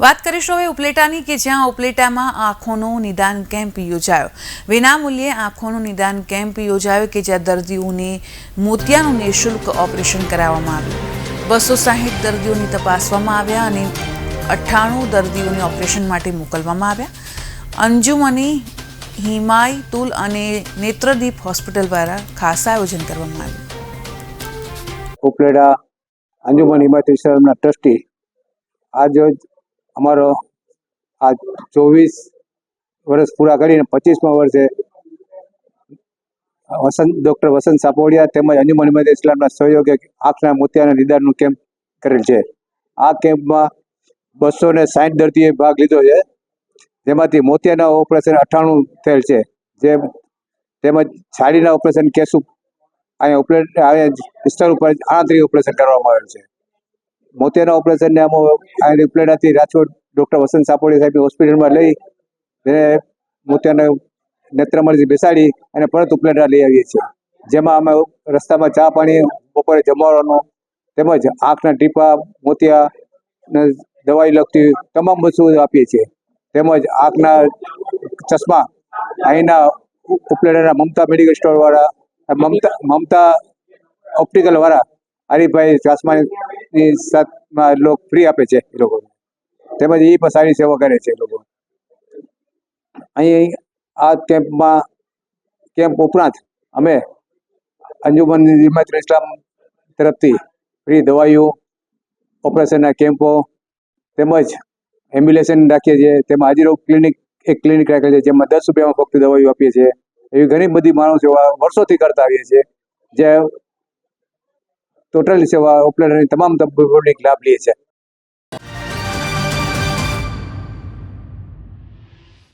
વાત કરીશું હવે ઉપલેટાની કે જ્યાં ઉપલેટામાં આંખોનો નિદાન કેમ્પ યોજાયો। વિનામૂલ્યે આંખોનું નિદાન કેમ્પ યોજાયો કે જ્યાં દર્દીઓને મોતિયાનું નિઃશુલ્ક ઓપરેશન કરાવવામાં આવ્યું। 260 દર્દીઓને તપાસવામાં આવ્યા અને 98 દર્દીઓને ઓપરેશન માટે મોકલવામાં આવ્યા। અંજુમની હિમાયતુલ અને નેત્રદીપ હોસ્પિટલ દ્વારા ખાસ આયોજન કરવામાં આવ્યું। ઉપલેટા અંજુમન હિમાયતુલ ટ્રસ્ટી આજ અમારો આ 24 વર્ષ પૂરા કરીને 25મા વર્ષે ડૉક્ટર વસંત સાપોડિયા તેમજ અંજુમન હિમાયતુલ ઇસ્લામના સહયોગે આંખના મોતિયાના નિદાનનું કેમ્પ કરેલ છે। આ કેમ્પમાં 260 દર્દીઓએ ભાગ લીધો છે, જેમાંથી મોતિયાના ઓપરેશન 98 થયેલ છે, જે તેમજ છાડીના ઓપરેશન કેસું અહીંયા વિસ્તાર ઉપર 38 ઓપરેશન કરવામાં આવેલ છે। મોતિયાના ઓપરેશનને અમે ઉપલેટાથી રાજકોટ ડૉક્ટર વસંત સાપોડિયા સાહેબની હોસ્પિટલમાં લઈ તેને મોતિયાના નેત્રમણીથી બેસાડી અને પરત ઉપલેટા લઈ આવીએ છીએ, જેમાં અમે રસ્તામાં ચા પાણી, બપોરે જમવાનો તેમજ આંખના ટીપા, મોતિયા દવાઈ લગતી તમામ વસ્તુઓ આપીએ છીએ। તેમજ આંખના ચશ્મા અહીંના ઉપલેટાના મમતા મેડિકલ સ્ટોર વાળા મમતા ઓપ્ટિકલ વાળા હરીભાઈ ચશ્માની સાથમાં લોકો ફ્રી આપે છે એ લોકો, તેમજ એ પણ સારી સેવા કરે છે એ લોકો। અહીં આ કેમ્પ ઉપરાંત અમે અંજુમન હિમાયતુલ ઇસ્લામ તરફથી ફ્રી દવાઈઓ, ઓપરેશનના કેમ્પો તેમજ એમ્બ્યુલેશન રાખીએ છીએ। તેમાં હાજીરોગ ક્લિનિક રાખેલ છે, જેમાં 10 રૂપિયામાં ફક્ત દવાઈઓ આપીએ છીએ। એવી ઘણી બધી માનવ સેવા વર્ષોથી કરતા આવીએ છીએ, જે ટોટલ સેવા ઉપલેટાની તમામ પબ્લિક લાભ લે છે।